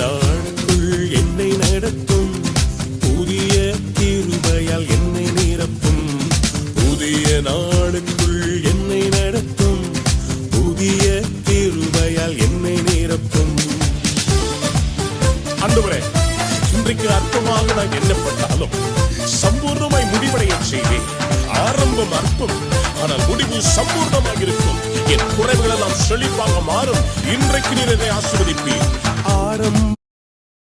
நாளுக்குள் என்னை நடத்தும், புதிய கிருபையால் என்னை நிரப்பும். புதிய நாளுக்குள் என்னை நடத்தும், புதிய கிருபையால் என்னை நிரப்பும். ஆண்டவரே, இன்றைக்கு அற்பமாக நான் எண்ணப்பட்டாலும் சம்பூர்ணமாய் முடிவடைய செய்வேன். ஆரம்பம் அற்பம், ஆனால் முடிவு சம்பூர்ணமாக இருக்கும். என் குறைவுகள் எல்லாம் செழிப்பாக மாறும். இன்றைக்கு நீர் என்னை ஆசீர்வதிப்பீர். ஆரம்பம்